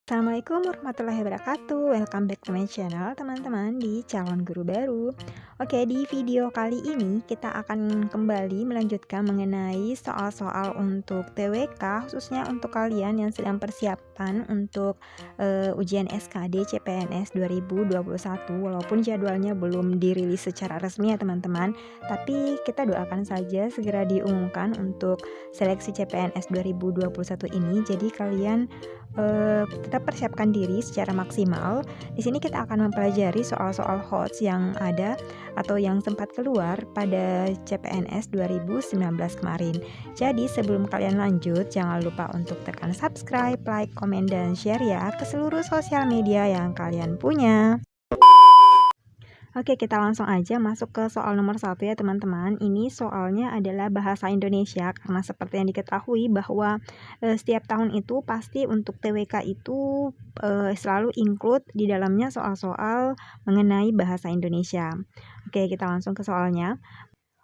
Assalamualaikum warahmatullahi wabarakatuh. Welcome back to my channel teman-teman di calon guru baru. Oke, di video kali ini kita akan kembali melanjutkan mengenai soal-soal untuk TWK, khususnya untuk kalian yang sedang persiapan untuk ujian SKD CPNS 2021. Walaupun jadwalnya belum dirilis secara resmi ya teman-teman, tapi kita doakan saja segera diumumkan untuk seleksi CPNS 2021 ini. Jadi kalian tetap persiapkan diri secara maksimal. Di sini kita akan mempelajari soal-soal HOTS yang ada atau yang sempat keluar pada CPNS 2019 kemarin. Jadi sebelum kalian lanjut, jangan lupa untuk tekan subscribe, like, komen, dan share ya ke seluruh sosial media yang kalian punya. Oke, kita langsung aja masuk ke soal nomor 1 ya teman-teman. Ini soalnya adalah bahasa Indonesia, karena seperti yang diketahui bahwa setiap tahun itu pasti untuk TWK itu selalu include di dalamnya soal-soal mengenai bahasa Indonesia. Oke, kita langsung ke soalnya.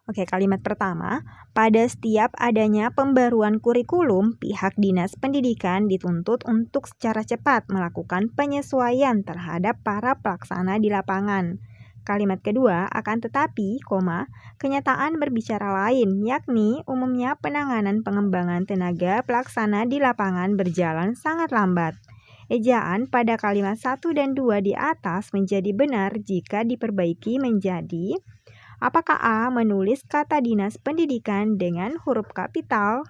Oke, kalimat pertama, pada setiap adanya pembaruan kurikulum, pihak Dinas Pendidikan dituntut untuk secara cepat melakukan penyesuaian terhadap para pelaksana di lapangan. Kalimat kedua, akan tetapi, kenyataan berbicara lain, yakni umumnya penanganan pengembangan tenaga pelaksana di lapangan berjalan sangat lambat. Ejaan pada kalimat 1 dan 2 di atas menjadi benar jika diperbaiki menjadi: apakah A menulis kata Dinas Pendidikan dengan huruf kapital?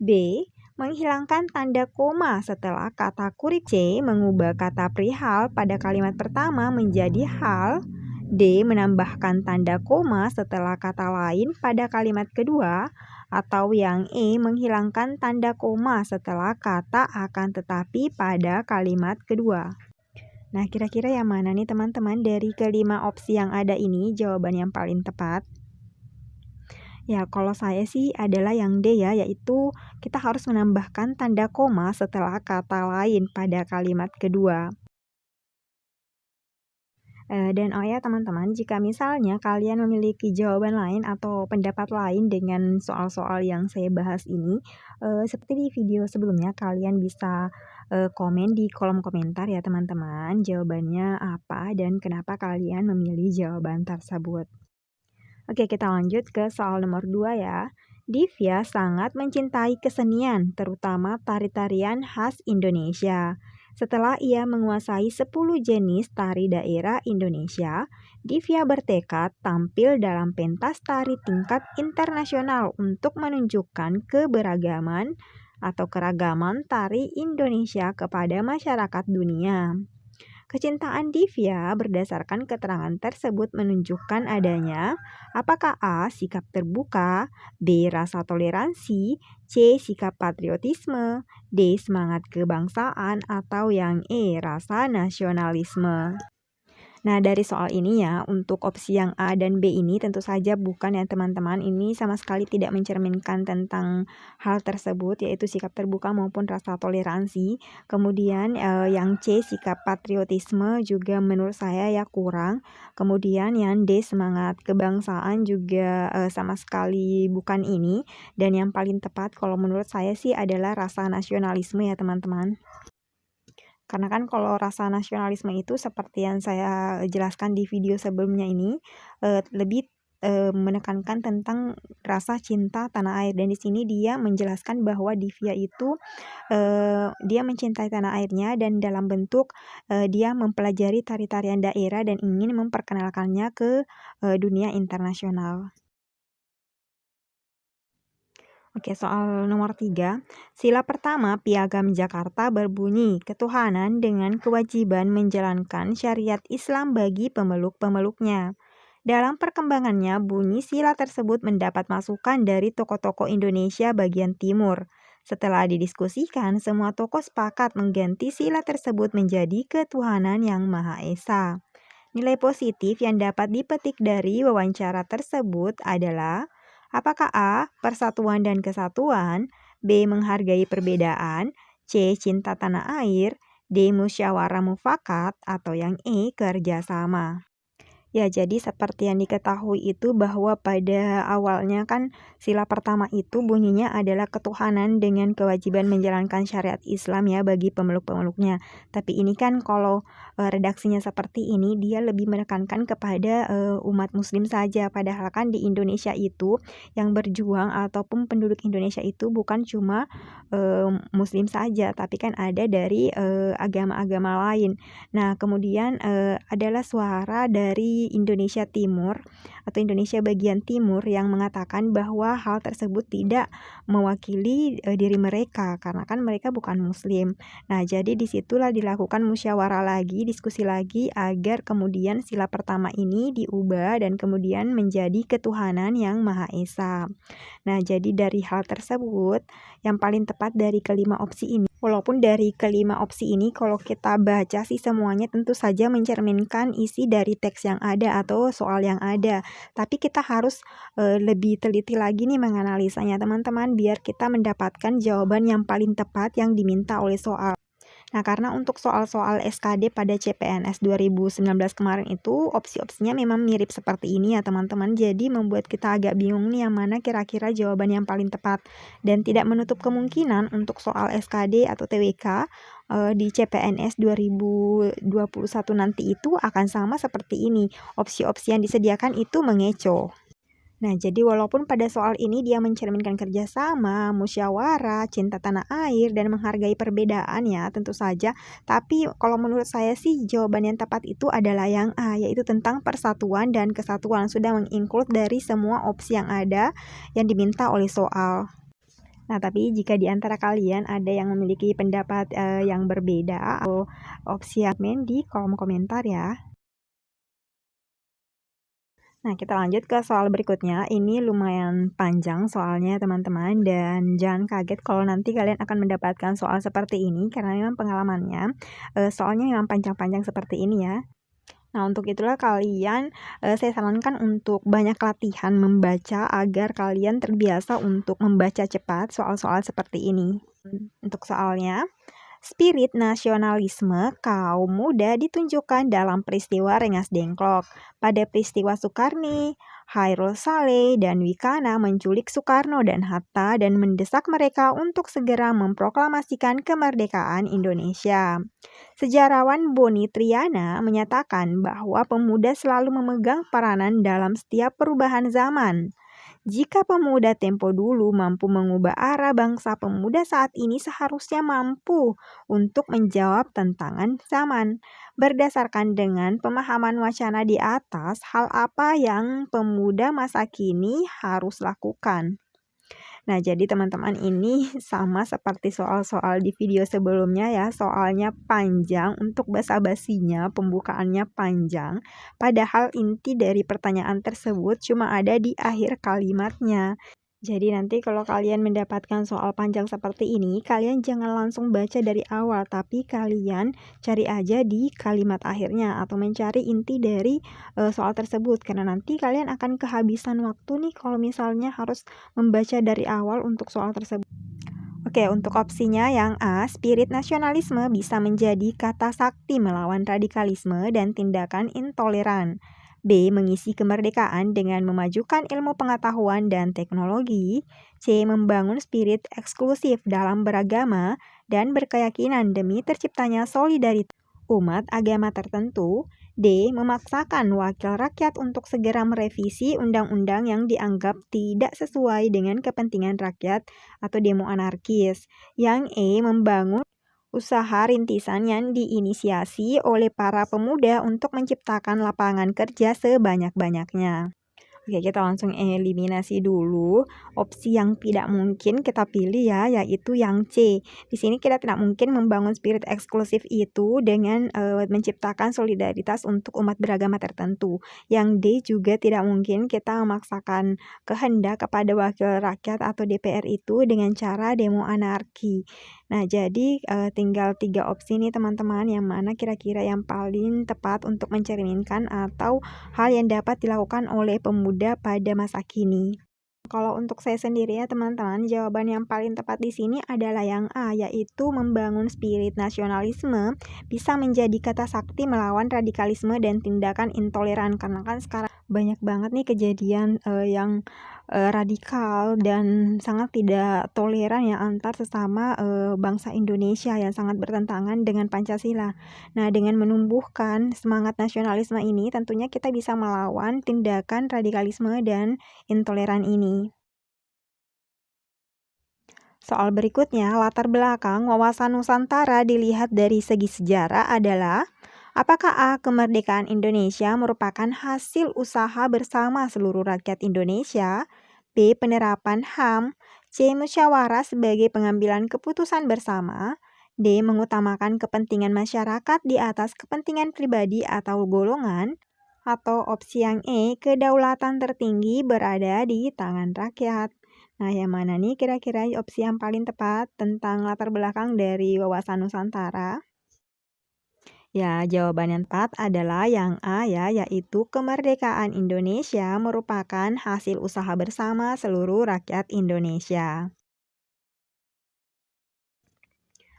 B. Menghilangkan tanda koma setelah kata kurik. C. Mengubah kata perihal pada kalimat pertama menjadi hal. D. Menambahkan tanda koma setelah kata lain pada kalimat kedua. Atau yang E. Menghilangkan tanda koma setelah kata akan tetapi pada kalimat kedua. Nah, kira-kira yang mana nih teman-teman dari kelima opsi yang ada ini jawaban yang paling tepat? Ya, kalau saya sih adalah yang D ya, yaitu kita harus menambahkan tanda koma setelah kata lain pada kalimat kedua. Dan oh ya teman-teman, jika misalnya kalian memiliki jawaban lain atau pendapat lain dengan soal-soal yang saya bahas ini, seperti di video sebelumnya, kalian bisa komen di kolom komentar ya teman-teman, jawabannya apa dan kenapa kalian memilih jawaban tersebut. Oke, kita lanjut ke soal nomor 2 ya. Divya sangat mencintai kesenian, terutama tari-tarian khas Indonesia. Setelah ia menguasai 10 jenis tari daerah Indonesia, Divya bertekad tampil dalam pentas tari tingkat internasional untuk menunjukkan keberagaman atau keragaman tari Indonesia kepada masyarakat dunia. Kecintaan Divya berdasarkan keterangan tersebut menunjukkan adanya: apakah A. Sikap terbuka, B. Rasa toleransi, C. Sikap patriotisme, D. Semangat kebangsaan, atau yang E. Rasa nasionalisme. Nah, dari soal ini ya, untuk opsi yang A dan B ini tentu saja bukan ya teman-teman. Ini sama sekali tidak mencerminkan tentang hal tersebut, yaitu sikap terbuka maupun rasa toleransi. Kemudian yang C, sikap patriotisme, juga menurut saya ya kurang. Kemudian yang D, semangat kebangsaan, juga sama sekali bukan ini. Dan yang paling tepat kalau menurut saya sih adalah rasa nasionalisme ya teman-teman. Karena kan kalau rasa nasionalisme itu seperti yang saya jelaskan di video sebelumnya ini, lebih menekankan tentang rasa cinta tanah air, dan di sini dia menjelaskan bahwa Divya itu dia mencintai tanah airnya dan dalam bentuk dia mempelajari tari-tarian daerah dan ingin memperkenalkannya ke dunia internasional. Oke, soal nomor 3. Sila pertama Piagam Jakarta berbunyi, ketuhanan dengan kewajiban menjalankan syariat Islam bagi pemeluk-pemeluknya. Dalam perkembangannya, bunyi sila tersebut mendapat masukan dari tokoh-tokoh Indonesia bagian timur. Setelah didiskusikan, semua tokoh sepakat mengganti sila tersebut menjadi ketuhanan yang Maha Esa. Nilai positif yang dapat dipetik dari wawancara tersebut adalah: apakah A. Persatuan dan kesatuan, B. Menghargai perbedaan, C. Cinta tanah air, D. Musyawarah mufakat, atau yang E. Kerjasama. Ya, jadi seperti yang diketahui itu bahwa pada awalnya kan sila pertama itu bunyinya adalah ketuhanan dengan kewajiban menjalankan syariat Islam ya bagi pemeluk-pemeluknya. Tapi ini kan kalau redaksinya seperti ini dia lebih menekankan kepada umat muslim saja. Padahal kan di Indonesia itu yang berjuang ataupun penduduk Indonesia itu bukan cuma muslim saja, tapi kan ada dari agama-agama lain. Nah, kemudian adalah suara dari Indonesia Timur atau Indonesia bagian timur yang mengatakan bahwa hal tersebut tidak mewakili diri mereka karena kan mereka bukan muslim. Nah, jadi disitulah dilakukan musyawarah lagi, diskusi lagi agar kemudian sila pertama ini diubah dan kemudian menjadi ketuhanan yang Maha Esa. Nah, jadi dari hal tersebut yang paling tepat dari kelima opsi ini, walaupun dari kelima opsi ini kalau kita baca sih semuanya tentu saja mencerminkan isi dari teks yang ada atau soal yang ada. Tapi kita harus lebih teliti lagi nih menganalisanya teman-teman biar kita mendapatkan jawaban yang paling tepat yang diminta oleh soal. Nah, karena untuk soal-soal SKD pada CPNS 2019 kemarin itu opsi-opsinya memang mirip seperti ini ya teman-teman. Jadi membuat kita agak bingung nih yang mana kira-kira jawaban yang paling tepat. Dan tidak menutup kemungkinan untuk soal SKD atau TWK di CPNS 2021 nanti itu akan sama seperti ini. Opsi-opsi yang disediakan itu mengecoh. Nah, jadi walaupun pada soal ini dia mencerminkan kerjasama, musyawarah, cinta tanah air, dan menghargai perbedaan ya tentu saja. Tapi kalau menurut saya sih jawaban yang tepat itu adalah yang A, yaitu tentang persatuan dan kesatuan. Sudah menginclude dari semua opsi yang ada yang diminta oleh soal. Nah, tapi jika di antara kalian ada yang memiliki pendapat yang berbeda atau opsi yang main di kolom komentar ya. Nah, kita lanjut ke soal berikutnya. Ini lumayan panjang soalnya teman-teman dan jangan kaget kalau nanti kalian akan mendapatkan soal seperti ini karena memang pengalamannya soalnya memang panjang-panjang seperti ini ya. Nah, untuk itulah kalian saya sarankan untuk banyak latihan membaca agar kalian terbiasa untuk membaca cepat soal-soal seperti ini. Untuk soalnya, spirit nasionalisme kaum muda ditunjukkan dalam peristiwa Rengas Dengklok. Pada peristiwa Soekarni, Hairul Saleh dan Wikana menculik Soekarno dan Hatta dan mendesak mereka untuk segera memproklamasikan kemerdekaan Indonesia. Sejarawan Boni Triana menyatakan bahwa pemuda selalu memegang peranan dalam setiap perubahan zaman. Jika pemuda tempo dulu mampu mengubah arah bangsa, pemuda saat ini seharusnya mampu untuk menjawab tantangan zaman. Berdasarkan dengan pemahaman wacana di atas, hal apa yang pemuda masa kini harus lakukan? Nah, jadi teman-teman ini sama seperti soal-soal di video sebelumnya ya, soalnya panjang untuk basa-basinya, pembukaannya panjang, padahal inti dari pertanyaan tersebut cuma ada di akhir kalimatnya. Jadi nanti kalau kalian mendapatkan soal panjang seperti ini, kalian jangan langsung baca dari awal, tapi kalian cari aja di kalimat akhirnya atau mencari inti dari soal tersebut karena nanti kalian akan kehabisan waktu nih kalau misalnya harus membaca dari awal untuk soal tersebut. Oke, untuk opsinya yang A, spirit nasionalisme bisa menjadi kata sakti melawan radikalisme dan tindakan intoleran. B, mengisi kemerdekaan dengan memajukan ilmu pengetahuan dan teknologi. C, membangun spirit eksklusif dalam beragama dan berkeyakinan demi terciptanya solidaritas umat agama tertentu. D, memaksakan wakil rakyat untuk segera merevisi undang-undang yang dianggap tidak sesuai dengan kepentingan rakyat atau demo anarkis. Yang E, membangun usaha rintisan yang diinisiasi oleh para pemuda untuk menciptakan lapangan kerja sebanyak-banyaknya. Oke, kita langsung eliminasi dulu opsi yang tidak mungkin kita pilih ya, yaitu yang C. Di sini kita tidak mungkin membangun spirit eksklusif itu dengan menciptakan solidaritas untuk umat beragama tertentu. Yang D juga tidak mungkin kita memaksakan kehendak kepada wakil rakyat atau DPR itu dengan cara demo anarki. Nah, jadi tinggal 3 opsi nih teman-teman, yang mana kira-kira yang paling tepat untuk mencerminkan atau hal yang dapat dilakukan oleh pemuda pada masa kini. Kalau untuk saya sendiri ya teman-teman, jawaban yang paling tepat di sini adalah yang A, yaitu membangun spirit nasionalisme bisa menjadi kata sakti melawan radikalisme dan tindakan intoleran. Karena kan sekarang banyak banget nih kejadian yang radikal dan sangat tidak toleran ya antar sesama bangsa Indonesia yang sangat bertentangan dengan Pancasila. Nah, dengan menumbuhkan semangat nasionalisme ini tentunya kita bisa melawan tindakan radikalisme dan intoleran ini. Soal berikutnya, latar belakang wawasan Nusantara dilihat dari segi sejarah adalah apakah A. Kemerdekaan Indonesia merupakan hasil usaha bersama seluruh rakyat Indonesia? B. Penerapan HAM. C. Musyawarah sebagai pengambilan keputusan bersama. D. Mengutamakan kepentingan masyarakat di atas kepentingan pribadi atau golongan. Atau opsi yang E. Kedaulatan tertinggi berada di tangan rakyat. Nah, yang mana nih kira-kira opsi yang paling tepat tentang latar belakang dari wawasan Nusantara? Ya, jawaban yang tepat adalah yang A ya, yaitu kemerdekaan Indonesia merupakan hasil usaha bersama seluruh rakyat Indonesia.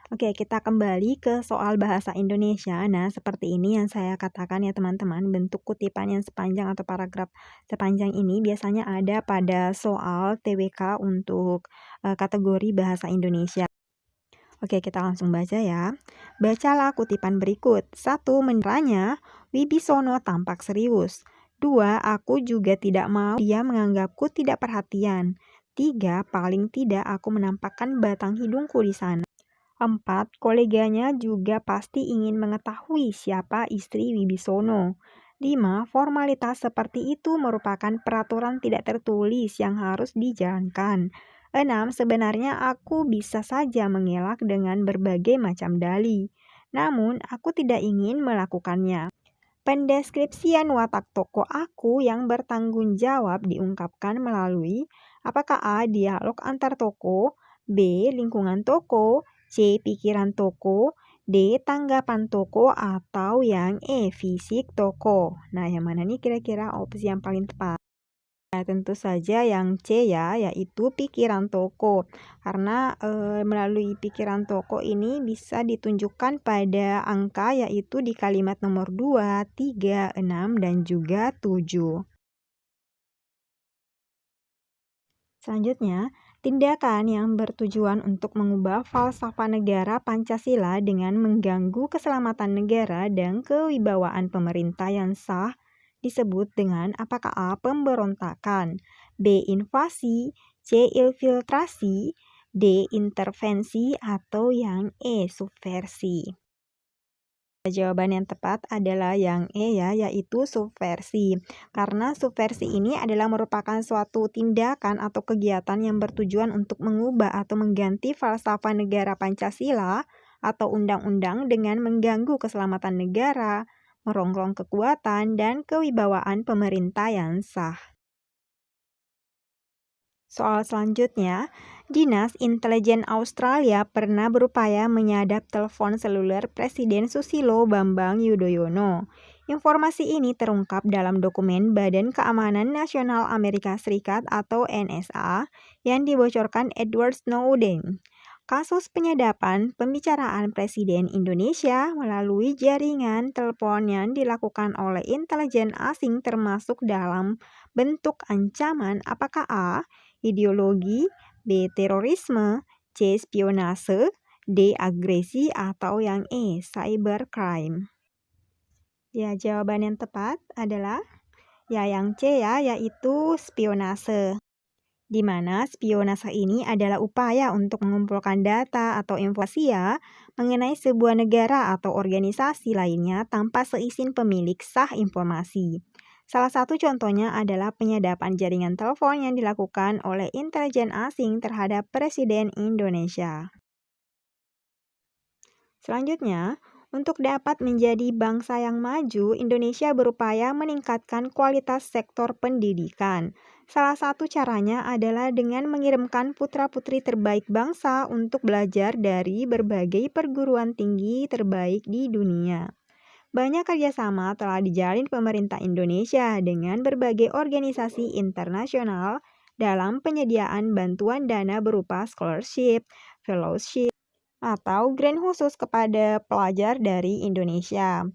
Oke, kita kembali ke soal bahasa Indonesia. Nah, seperti ini yang saya katakan ya teman-teman, bentuk kutipan yang sepanjang atau paragraf sepanjang ini biasanya ada pada soal TWK untuk kategori bahasa Indonesia. Oke, kita langsung baca ya. Bacalah kutipan berikut. 1. Meneranya, Wibisono tampak serius. 2. Aku juga tidak mau dia menganggapku tidak perhatian. 3. Paling tidak aku menampakkan batang hidungku di sana. 4. Koleganya juga pasti ingin mengetahui siapa istri Wibisono. 5. Formalitas seperti itu merupakan peraturan tidak tertulis yang harus dijalankan. 6. Sebenarnya aku bisa saja mengelak dengan berbagai macam dalih. Namun, aku tidak ingin melakukannya. Pendeskripsian watak tokoh aku yang bertanggung jawab diungkapkan melalui apakah A. Dialog antar tokoh, B. Lingkungan tokoh, C. Pikiran tokoh, D. Tanggapan tokoh, atau yang E. Fisik tokoh. Nah, yang mana nih kira-kira opsi yang paling tepat? Nah, tentu saja yang C ya, yaitu pikiran tokoh. Karena melalui pikiran tokoh ini bisa ditunjukkan pada angka yaitu di kalimat nomor 2, 3, 6, dan juga 7. Selanjutnya, tindakan yang bertujuan untuk mengubah falsafah negara Pancasila dengan mengganggu keselamatan negara dan kewibawaan pemerintah yang sah disebut dengan apakah A. Pemberontakan, B. Invasi, C. Infiltrasi, D. Intervensi, atau yang E. Subversi. Jawaban yang tepat adalah yang E ya, yaitu subversi. Karena subversi ini adalah merupakan suatu tindakan atau kegiatan yang bertujuan untuk mengubah atau mengganti falsafah negara Pancasila atau undang-undang dengan mengganggu keselamatan negara, merongrong kekuatan dan kewibawaan pemerintah yang sah. Soal selanjutnya, Dinas Intelijen Australia pernah berupaya menyadap telepon seluler Presiden Susilo Bambang Yudhoyono. Informasi ini terungkap dalam dokumen Badan Keamanan Nasional Amerika Serikat atau NSA yang dibocorkan Edward Snowden. Kasus penyadapan pembicaraan Presiden Indonesia melalui jaringan telepon yang dilakukan oleh intelijen asing termasuk dalam bentuk ancaman apakah A. Ideologi, B. Terorisme, C. Spionase, D. Agresi, atau yang E. Cybercrime. Ya, jawaban yang tepat adalah ya yang C ya, yaitu spionase. Di mana spionase ini adalah upaya untuk mengumpulkan data atau informasi ya mengenai sebuah negara atau organisasi lainnya tanpa seizin pemilik sah informasi. Salah satu contohnya adalah penyadapan jaringan telepon yang dilakukan oleh intelijen asing terhadap Presiden Indonesia. Selanjutnya, untuk dapat menjadi bangsa yang maju, Indonesia berupaya meningkatkan kualitas sektor pendidikan. Salah satu caranya adalah dengan mengirimkan putra-putri terbaik bangsa untuk belajar dari berbagai perguruan tinggi terbaik di dunia. Banyak kerjasama telah dijalin pemerintah Indonesia dengan berbagai organisasi internasional dalam penyediaan bantuan dana berupa scholarship, fellowship, atau grant khusus kepada pelajar dari Indonesia.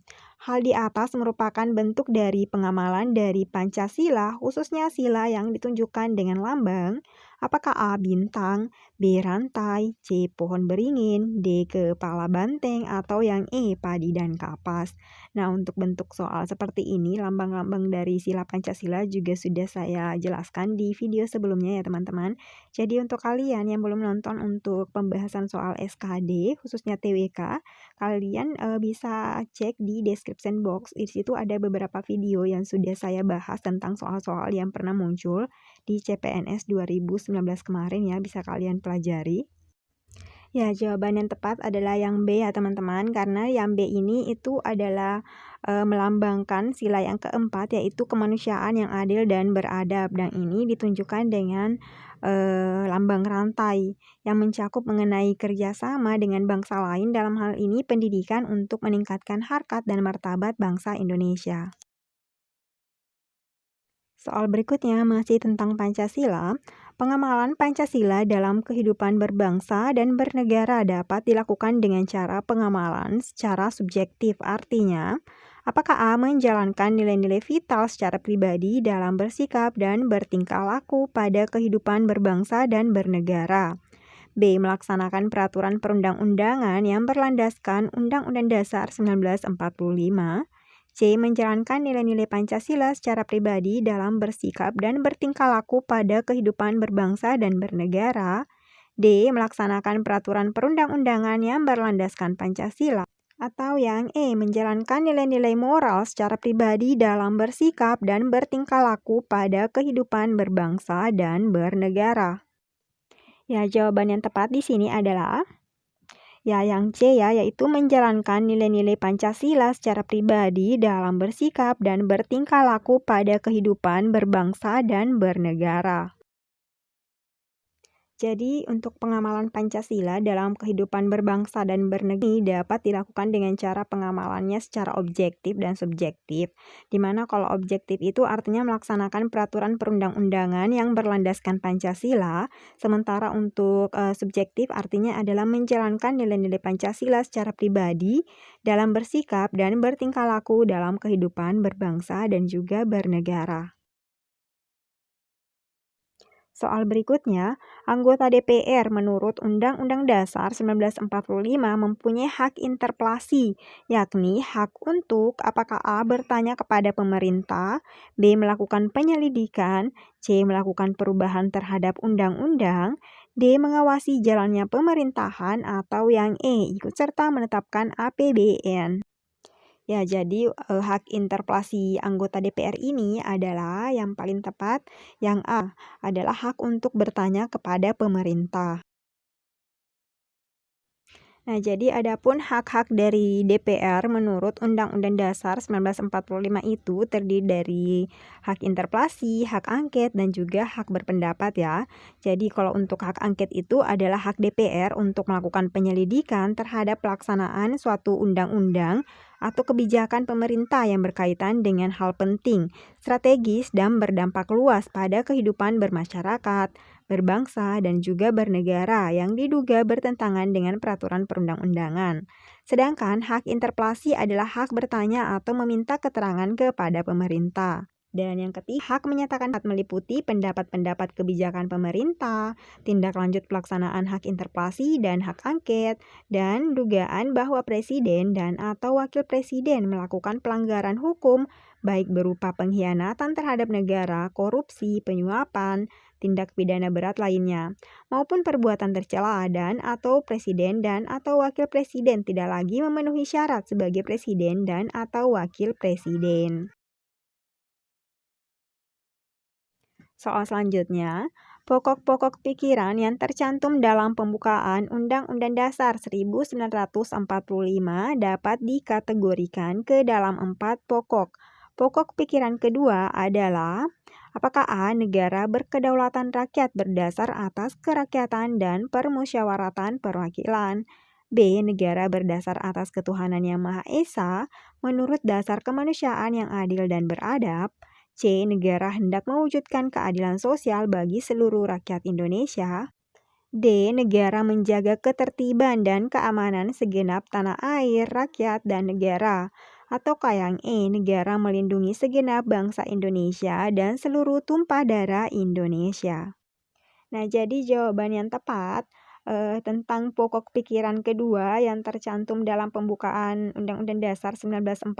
Hal di atas merupakan bentuk dari pengamalan dari Pancasila, khususnya sila yang ditunjukkan dengan lambang, apakah A. bintang, B. rantai, C. pohon beringin, D. kepala banteng, atau yang E. padi dan kapas. Nah, untuk bentuk soal seperti ini, lambang-lambang dari sila Pancasila juga sudah saya jelaskan di video sebelumnya ya teman-teman. Jadi untuk kalian yang belum nonton untuk pembahasan soal SKD, khususnya TWK, kalian bisa cek di description box. Di situ ada beberapa video yang sudah saya bahas tentang soal-soal yang pernah muncul di CPNS 2019 kemarin ya, bisa kalian pelajari. Ya, jawaban yang tepat adalah yang B ya teman-teman, karena yang B ini itu adalah melambangkan sila yang keempat, yaitu kemanusiaan yang adil dan beradab, dan ini ditunjukkan dengan lambang rantai yang mencakup mengenai kerjasama dengan bangsa lain, dalam hal ini pendidikan untuk meningkatkan harkat dan martabat bangsa Indonesia. Soal berikutnya masih tentang Pancasila. Pengamalan Pancasila dalam kehidupan berbangsa dan bernegara dapat dilakukan dengan cara pengamalan secara subjektif. Artinya, apakah A. menjalankan nilai-nilai vital secara pribadi dalam bersikap dan bertingkah laku pada kehidupan berbangsa dan bernegara. B. melaksanakan peraturan perundang-undangan yang berlandaskan Undang-Undang Dasar 1945. C. menjalankan nilai-nilai Pancasila secara pribadi dalam bersikap dan bertingkah laku pada kehidupan berbangsa dan bernegara. D. melaksanakan peraturan perundang-undangan yang berlandaskan Pancasila. Atau yang E. menjalankan nilai-nilai moral secara pribadi dalam bersikap dan bertingkah laku pada kehidupan berbangsa dan bernegara. Ya, jawaban yang tepat di sini adalah ya, yang C ya, yaitu menjalankan nilai-nilai Pancasila secara pribadi dalam bersikap dan bertingkah laku pada kehidupan berbangsa dan bernegara. Jadi, untuk pengamalan Pancasila dalam kehidupan berbangsa dan bernegara dapat dilakukan dengan cara pengamalannya secara objektif dan subjektif. Dimana kalau objektif itu artinya melaksanakan peraturan perundang-undangan yang berlandaskan Pancasila, sementara untuk subjektif artinya adalah menjalankan nilai-nilai Pancasila secara pribadi dalam bersikap dan bertingkah laku dalam kehidupan berbangsa dan juga bernegara. Soal berikutnya, anggota DPR menurut Undang-Undang Dasar 1945 mempunyai hak interpelasi, yakni hak untuk apakah A. bertanya kepada pemerintah, B. melakukan penyelidikan, C. melakukan perubahan terhadap undang-undang, D. mengawasi jalannya pemerintahan, atau yang E. ikut serta menetapkan APBN. Ya, jadi hak interpelasi anggota DPR ini adalah yang paling tepat, yang A adalah hak untuk bertanya kepada pemerintah. Nah, jadi adapun hak-hak dari DPR menurut Undang-Undang Dasar 1945 itu terdiri dari hak interpelasi, hak angket, dan juga hak berpendapat ya. Jadi kalau untuk hak angket itu adalah hak DPR untuk melakukan penyelidikan terhadap pelaksanaan suatu undang-undang atau kebijakan pemerintah yang berkaitan dengan hal penting, strategis, dan berdampak luas pada kehidupan bermasyarakat, berbangsa, dan juga bernegara yang diduga bertentangan dengan peraturan perundang-undangan. Sedangkan hak interpelasi adalah hak bertanya atau meminta keterangan kepada pemerintah. Dan yang ketiga, hak menyatakan meliputi pendapat-pendapat kebijakan pemerintah, tindak lanjut pelaksanaan hak interpelasi dan hak angket, dan dugaan bahwa presiden dan atau wakil presiden melakukan pelanggaran hukum, baik berupa pengkhianatan terhadap negara, korupsi, penyuapan, tindak pidana berat lainnya, maupun perbuatan tercela dan atau presiden dan atau wakil presiden tidak lagi memenuhi syarat sebagai presiden dan atau wakil presiden. Soal selanjutnya, pokok-pokok pikiran yang tercantum dalam pembukaan Undang-Undang Dasar 1945 dapat dikategorikan ke dalam 4 pokok. Pokok pikiran kedua adalah, apakah A. negara berkedaulatan rakyat berdasar atas kerakyatan dan permusyawaratan perwakilan. B. negara berdasar atas ketuhanan yang Maha Esa menurut dasar kemanusiaan yang adil dan beradab. C. Negara hendak mewujudkan keadilan sosial bagi seluruh rakyat Indonesia. D. Negara menjaga ketertiban dan keamanan segenap tanah air, rakyat, dan negara. Atau yang E. Negara melindungi segenap bangsa Indonesia dan seluruh tumpah darah Indonesia. Nah, jadi jawaban yang tepat tentang pokok pikiran kedua yang tercantum dalam pembukaan Undang-Undang Dasar 1945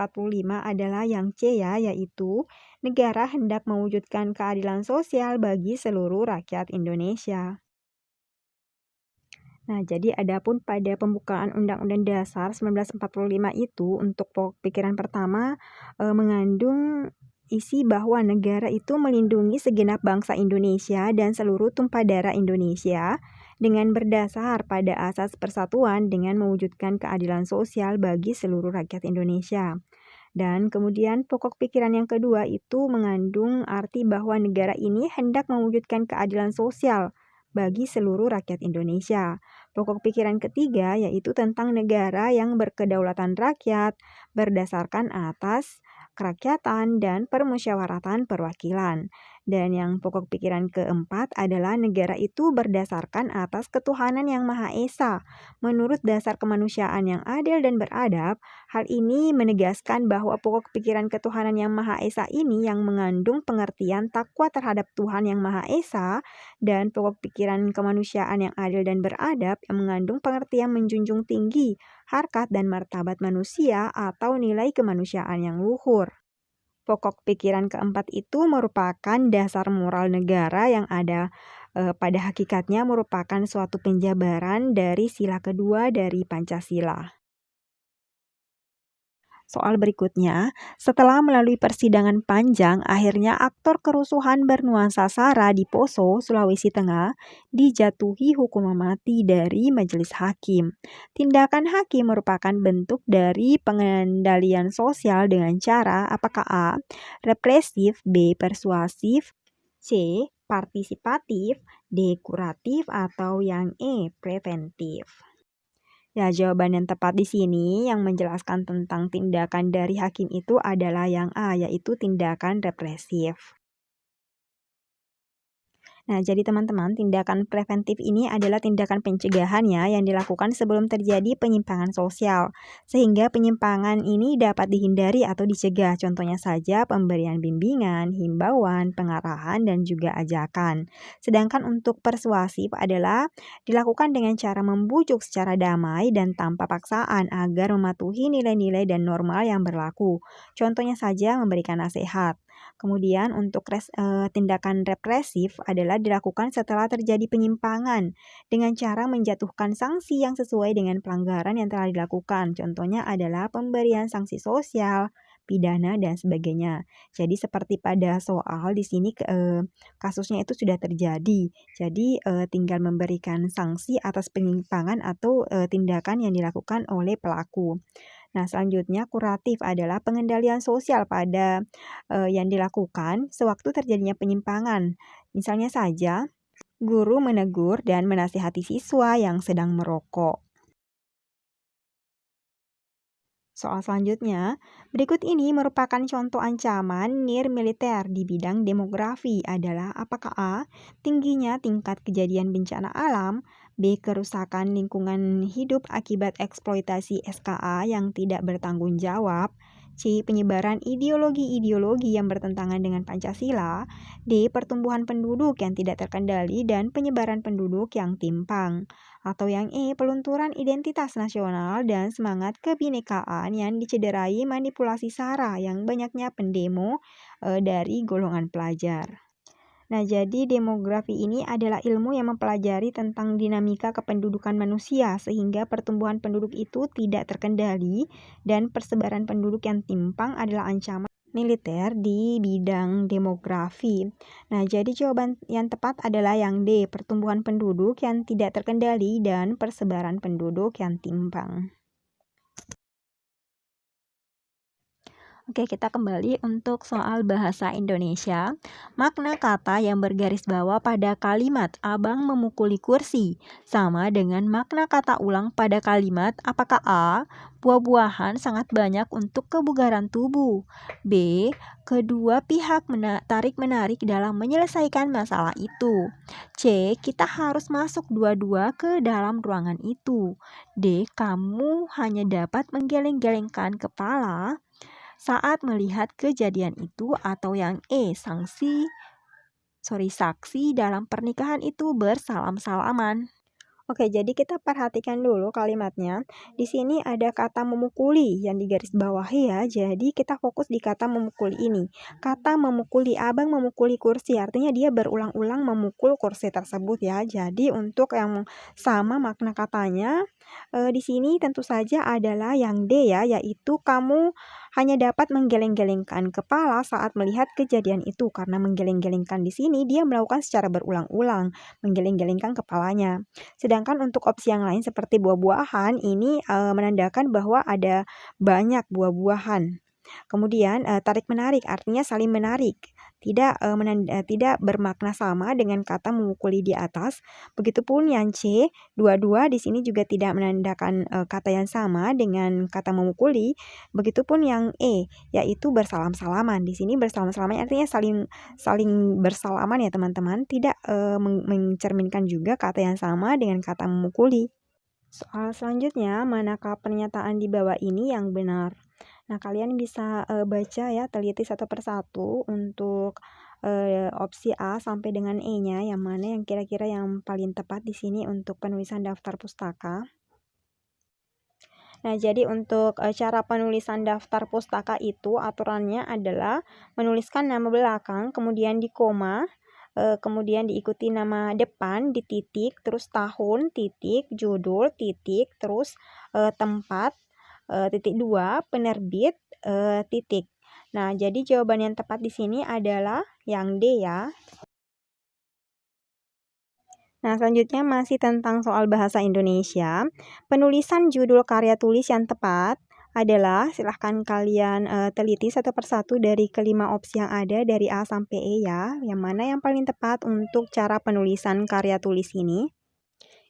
adalah yang C ya, yaitu negara hendak mewujudkan keadilan sosial bagi seluruh rakyat Indonesia. Nah, jadi adapun pada pembukaan Undang-Undang Dasar 1945 itu untuk pokok pikiran pertama mengandung isi bahwa negara itu melindungi segenap bangsa Indonesia dan seluruh tumpah darah Indonesia dengan berdasar pada asas persatuan dengan mewujudkan keadilan sosial bagi seluruh rakyat Indonesia. Dan kemudian pokok pikiran yang kedua itu mengandung arti bahwa negara ini hendak mewujudkan keadilan sosial bagi seluruh rakyat Indonesia. Pokok pikiran ketiga yaitu tentang negara yang berkedaulatan rakyat berdasarkan atas kerakyatan dan permusyawaratan perwakilan. Dan yang pokok pikiran keempat adalah negara itu berdasarkan atas ketuhanan yang Maha Esa. Menurut dasar kemanusiaan yang adil dan beradab, hal ini menegaskan bahwa pokok pikiran ketuhanan yang Maha Esa ini yang mengandung pengertian takwa terhadap Tuhan yang Maha Esa dan pokok pikiran kemanusiaan yang adil dan beradab yang mengandung pengertian menjunjung tinggi harkat dan martabat manusia atau nilai kemanusiaan yang luhur. Pokok pikiran keempat itu merupakan dasar moral negara yang ada pada hakikatnya merupakan suatu penjabaran dari sila kedua dari Pancasila. Soal berikutnya, setelah melalui persidangan panjang, akhirnya aktor kerusuhan bernuansa SARA di Poso, Sulawesi Tengah, dijatuhi hukuman mati dari majelis hakim. Tindakan hakim merupakan bentuk dari pengendalian sosial dengan cara apakah A. Represif, B. Persuasif, C. Partisipatif, D. Kuratif, atau yang E. Preventif. Ya, jawaban yang tepat di sini yang menjelaskan tentang tindakan dari hakim itu adalah yang A, yaitu tindakan represif. Nah, jadi teman-teman, tindakan preventif ini adalah tindakan pencegahan ya yang dilakukan sebelum terjadi penyimpangan sosial, sehingga penyimpangan ini dapat dihindari atau dicegah. Contohnya saja pemberian bimbingan, himbauan, pengarahan, dan juga ajakan. Sedangkan untuk persuasif adalah dilakukan dengan cara membujuk secara damai dan tanpa paksaan agar mematuhi nilai-nilai dan norma yang berlaku. Contohnya saja memberikan nasihat. Kemudian untuk tindakan represif adalah dilakukan setelah terjadi penyimpangan dengan cara menjatuhkan sanksi yang sesuai dengan pelanggaran yang telah dilakukan. Contohnya adalah pemberian sanksi sosial, pidana, dan sebagainya. Jadi seperti pada soal di sini kasusnya itu sudah terjadi. Jadi tinggal memberikan sanksi atas penyimpangan atau tindakan yang dilakukan oleh pelaku. Nah, selanjutnya kuratif adalah pengendalian sosial pada yang dilakukan sewaktu terjadinya penyimpangan. Misalnya saja, guru menegur dan menasihati siswa yang sedang merokok. Soal selanjutnya, berikut ini merupakan contoh ancaman nir militer di bidang demografi adalah apakah A. Tingginya tingkat kejadian bencana alam, B. Kerusakan lingkungan hidup akibat eksploitasi SKA yang tidak bertanggung jawab, C. Penyebaran ideologi-ideologi yang bertentangan dengan Pancasila, D. Pertumbuhan penduduk yang tidak terkendali dan penyebaran penduduk yang timpang. Atau yang E, pelunturan identitas nasional dan semangat kebinekaan yang dicederai manipulasi SARA yang banyaknya pendemo dari golongan pelajar. Nah, jadi demografi ini adalah ilmu yang mempelajari tentang dinamika kependudukan manusia sehingga pertumbuhan penduduk itu tidak terkendali dan persebaran penduduk yang timpang adalah ancaman militer di bidang demografi. Nah, jadi jawaban yang tepat adalah yang D, pertumbuhan penduduk yang tidak terkendali dan persebaran penduduk yang timpang. Oke, kita kembali untuk soal bahasa Indonesia. Makna kata yang bergaris bawah pada kalimat "Abang memukuli kursi" sama dengan makna kata ulang pada kalimat apakah A. Buah-buahan sangat banyak untuk kebugaran tubuh. B. Kedua pihak tarik-menarik dalam menyelesaikan masalah itu. C. Kita harus masuk dua-dua ke dalam ruangan itu. D. Kamu hanya dapat menggeleng-gelengkan kepala saat melihat kejadian itu, atau yang saksi dalam pernikahan itu bersalam-salaman. Oke, jadi kita perhatikan dulu kalimatnya. Di sini ada kata memukuli yang digarisbawahi ya. Jadi kita fokus di kata memukuli ini. Kata memukuli, abang memukuli kursi, artinya dia berulang-ulang memukul kursi tersebut ya. Jadi untuk yang sama makna katanya, di sini tentu saja adalah yang D ya, yaitu kamu hanya dapat menggeleng-gelengkan kepala saat melihat kejadian itu. Karena menggeleng-gelengkan di sini dia melakukan secara berulang-ulang, menggeleng-gelengkan kepalanya. Sedangkan untuk opsi yang lain seperti buah-buahan ini menandakan bahwa ada banyak buah-buahan. Kemudian tarik-menarik artinya saling menarik. Tidak bermakna sama dengan kata memukuli di atas. Begitupun yang C, dua-dua di sini juga tidak menandakan kata yang sama dengan kata memukuli. Begitupun yang E, yaitu bersalam-salaman. Di sini bersalam-salaman artinya saling bersalaman ya teman-teman. Tidak mencerminkan juga kata yang sama dengan kata memukuli. Soal selanjutnya, manakah pernyataan di bawah ini yang benar? Nah, kalian bisa baca ya, teliti satu persatu untuk opsi A sampai dengan E-nya, yang mana yang kira-kira yang paling tepat di sini untuk penulisan daftar pustaka. Nah, jadi untuk cara penulisan daftar pustaka itu aturannya adalah menuliskan nama belakang, kemudian di koma, kemudian diikuti nama depan di titik, terus tahun, titik, judul, titik, terus tempat, titik 2, penerbit, titik. Nah, jadi jawaban yang tepat di sini adalah yang D ya. Nah, selanjutnya masih tentang soal bahasa Indonesia. Penulisan judul karya tulis yang tepat adalah, silahkan kalian teliti satu persatu dari kelima opsi yang ada dari A sampai E ya. Yang mana yang paling tepat untuk cara penulisan karya tulis ini?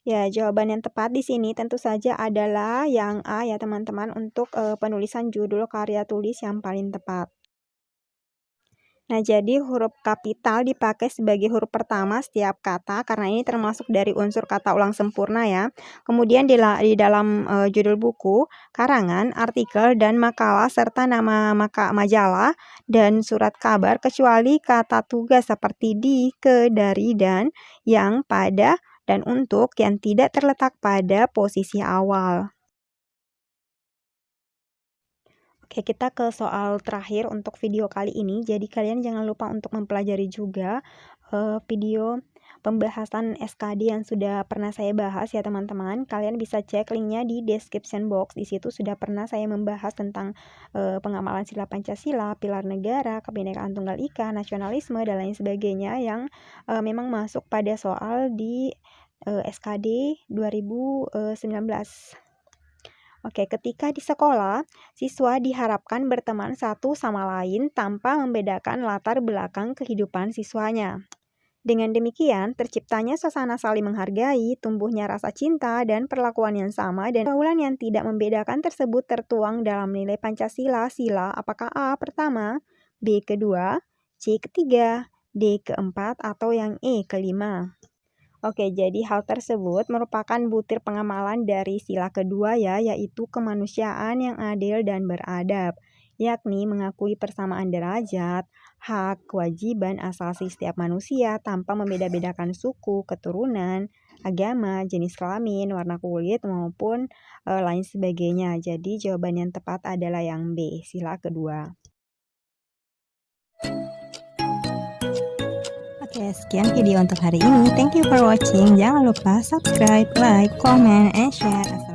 Ya, jawaban yang tepat di sini tentu saja adalah yang A ya teman-teman, untuk penulisan judul karya tulis yang paling tepat. Nah, jadi huruf kapital dipakai sebagai huruf pertama setiap kata karena ini termasuk dari unsur kata ulang sempurna ya. Kemudian di dalam judul buku, karangan, artikel, dan makalah serta nama majalah dan surat kabar, kecuali kata tugas seperti di, ke, dari, dan, yang, pada, dan untuk yang tidak terletak pada posisi awal. Oke, kita ke soal terakhir untuk video kali ini. Jadi kalian jangan lupa untuk mempelajari juga video pembahasan SKD yang sudah pernah saya bahas ya teman-teman. Kalian bisa cek linknya di description box. Di situ sudah pernah saya membahas tentang pengamalan sila Pancasila, pilar negara, kebinekaan tunggal ika, nasionalisme, dan lain sebagainya yang memang masuk pada soal di SKD 2019. Oke, ketika di sekolah, siswa diharapkan berteman satu sama lain tanpa membedakan latar belakang kehidupan siswanya. Dengan demikian, terciptanya suasana saling menghargai, tumbuhnya rasa cinta dan perlakuan yang sama, dan pergaulan yang tidak membedakan tersebut tertuang dalam nilai Pancasila sila apakah A pertama, B kedua, C ketiga, D keempat, atau yang E kelima. Oke, jadi hal tersebut merupakan butir pengamalan dari sila kedua ya, yaitu kemanusiaan yang adil dan beradab, yakni mengakui persamaan derajat, hak, kewajiban asasi setiap manusia tanpa membeda-bedakan suku, keturunan, agama, jenis kelamin, warna kulit, maupun lain sebagainya. Jadi jawaban yang tepat adalah yang B, sila kedua. Oke, sekian video untuk hari ini. Thank you for watching. Jangan lupa subscribe, like, comment, and share.